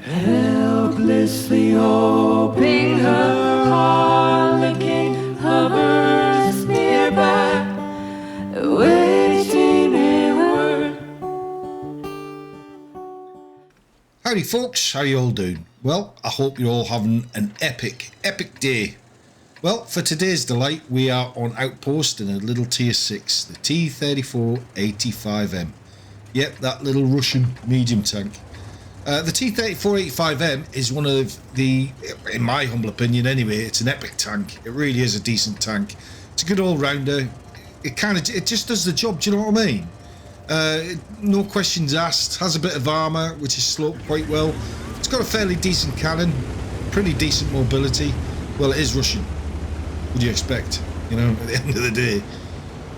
helplessly hoping her harlequin hovers nearby, waiting a word. Howdy folks, how you all doing? Well, I hope you're all having an epic day. Well, for today's delight, we are on Outpost in a little tier 6, the T-34-85M. Yep, that little Russian medium tank. The T-34-85M is one of the, in my humble opinion anyway, it's an epic tank. It really is a decent tank. It's a good all-rounder. It just does the job, do you know what I mean? No questions asked, has a bit of armour, which is sloped quite well. It's got a fairly decent cannon, pretty decent mobility. Well, it is Russian. What do you expect, you know, at the end of the day?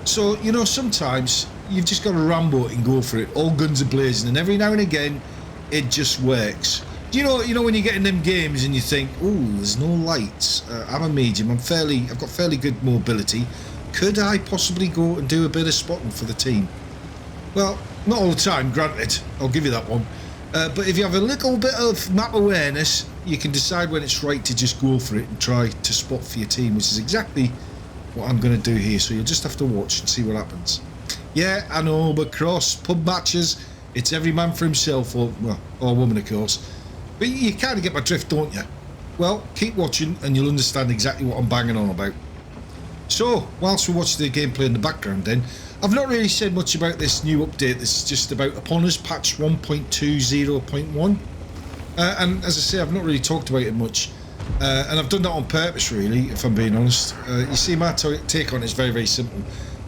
So, you know, sometimes you've just got to Rambo it and go for it. All guns are blazing, and every now and again, it just works. You know when you get in them games and you think, oh, there's no lights. I'm a medium. I've got fairly good mobility. Could I possibly go and do a bit of spotting for the team? Well, not all the time, granted. I'll give you that one. But if you have a little bit of map awareness, you can decide when it's right to just go for it and try to spot for your team, which is exactly what I'm going to do here. So you'll just have to watch and see what happens. Yeah, I know, but cross pub matches, it's every man for himself, or woman, of course. But you kind of get my drift, don't you? Well, keep watching and you'll understand exactly what I'm banging on about. So, whilst we watch the gameplay in the background then, I've not really said much about this new update. This is just about upon us, patch 1.20.1. And as I say, I've not really talked about it much. And I've done that on purpose, really, if I'm being honest. You see, my take on it is very, very simple.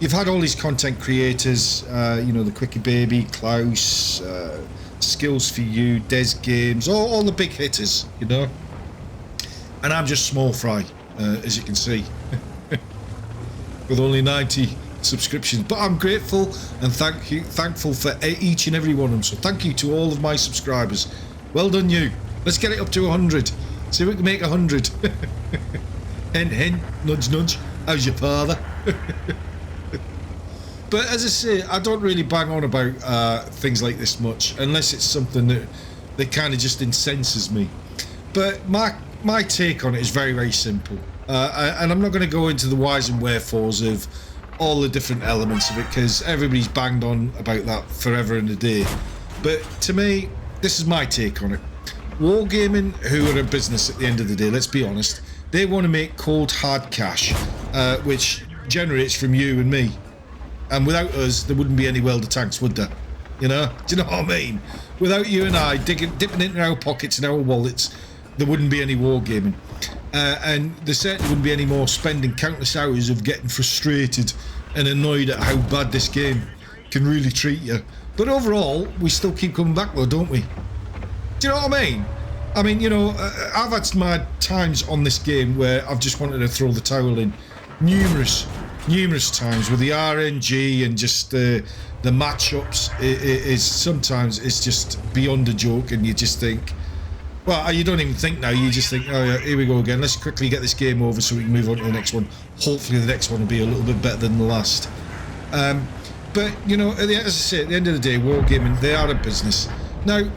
You've had all these content creators, you know, the Quickie Baby, Klaus, Skills for You, Des Games, all the big hitters, you know. And I'm just small fry, as you can see, with only 90 subscriptions. But I'm grateful and thankful for each and every one of them. So thank you to all of my subscribers. Well done, you. Let's get it up to 100. See if we can make 100. Hint, hint, nudge, nudge. How's your father? But as I say, I don't really bang on about things like this much, unless it's something that kind of just incenses me. But my take on it is very, very simple. And I'm not going to go into the whys and wherefores of all the different elements of it, because everybody's banged on about that forever and a day. But to me, this is my take on it. Wargaming, who are a business at the end of the day, let's be honest, they want to make cold hard cash, which generates from you and me. And without us, there wouldn't be any welder tanks, would there? You know? Do you know what I mean? Without you and I dipping into our pockets and our wallets, there wouldn't be any wargaming. And there certainly wouldn't be any more spending countless hours of getting frustrated and annoyed at how bad this game can really treat you. But overall, we still keep coming back though, don't we? Do you know what I mean? I mean, you know, I've had my times on this game where I've just wanted to throw the towel in. Numerous times with the RNG and just the matchups is sometimes it's just beyond a joke, and you just think, well, you don't even think now, you just think, oh yeah, here we go again, let's quickly get this game over so we can move on to the next one. Hopefully the next one will be a little bit better than the last. But you know, as I say, at the end of the day, wargaming, they are a business. Now,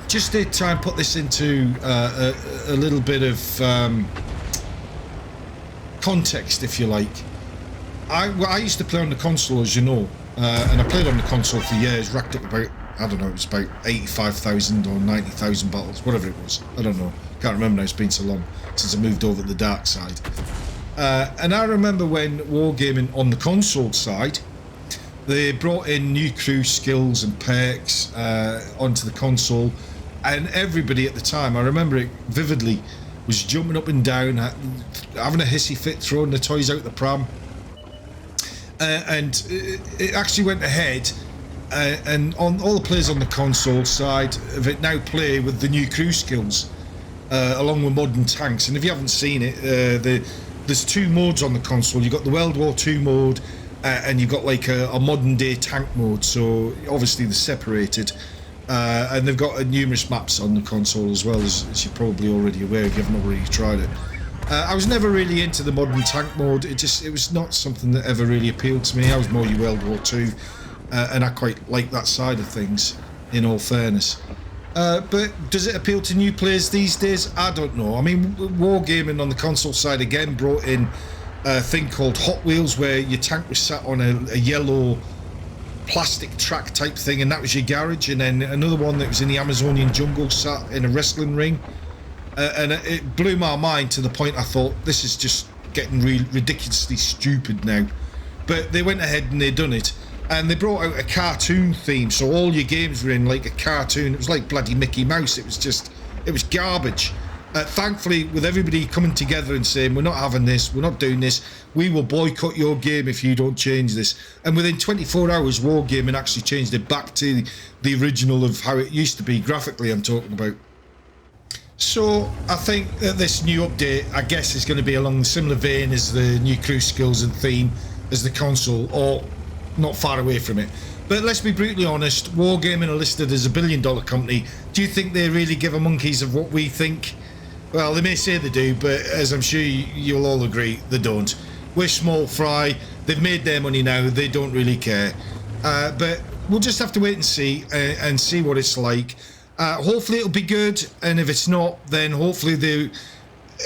just to try and put this into a little bit of context, if you like. I used to play on the console, as you know, and I played on the console for years, racked up about, I don't know, it was about 85,000 or 90,000 battles, whatever it was. I don't know. Can't remember now, it's been so long since I moved over to the dark side. And I remember when wargaming on the console side, they brought in new crew skills and perks onto the console, and everybody at the time, I remember it vividly, was jumping up and down, having a hissy fit, throwing the toys out the pram. And it actually went ahead, and on all the players on the console side of it now play with the new crew skills, along with modern tanks. And if you haven't seen it, there's two modes on the console. You've got the World War II mode, and you've got like a modern day tank mode. So obviously they're separated, and they've got numerous maps on the console as well, as you're probably already aware if you haven't already tried it. I was never really into the modern tank mode. It was not something that ever really appealed to me. I was more your World War II, and I quite like that side of things, in all fairness. But does it appeal to new players these days? I don't know. I mean, Wargaming on the console side again brought in a thing called Hot Wheels, where your tank was sat on a yellow plastic track type thing, and that was your garage. And then another one that was in the Amazonian jungle sat in a wrestling ring. And it blew my mind to the point I thought, this is just getting ridiculously stupid now. But they went ahead and they done it. And they brought out a cartoon theme, so all your games were in like a cartoon. It was like bloody Mickey Mouse. It was garbage. Thankfully, with everybody coming together and saying, we're not having this, we're not doing this, we will boycott your game if you don't change this. And within 24 hours, Wargaming actually changed it back to the original of how it used to be, graphically I'm talking about. So I think that this new update, I guess, is going to be along the similar vein as the new crew skills and theme as the console, or not far away from it. But let's be brutally honest, Wargaming are listed as $1 billion company. Do you think they really give a monkeys of what we think? Well, they may say they do, but as I'm sure you'll all agree, they don't. We're small fry, they've made their money now, they don't really care. But we'll just have to wait and see what it's like. Hopefully it'll be good, and if it's not, then hopefully they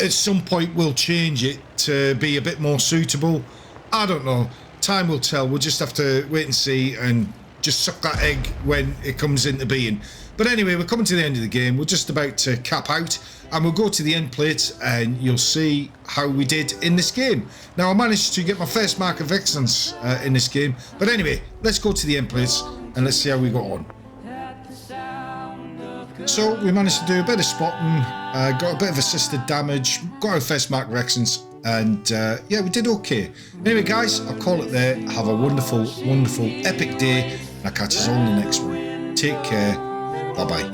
at some point will change it to be a bit more suitable. I don't know. Time will tell. We'll just have to wait and see and just suck that egg when it comes into being. But anyway, we're coming to the end of the game. We're just about to cap out, and we'll go to the end plate and you'll see how we did in this game. Now, I managed to get my first mark of excellence in this game. But anyway, let's go to the end plates and let's see how we got on. So we managed to do a bit of spotting, got a bit of assisted damage, got our first mark of excellence, and yeah, we did okay. Anyway guys, I'll call it there. Have a wonderful, wonderful, epic day, and I'll catch us all in the next one. Take care. Bye bye.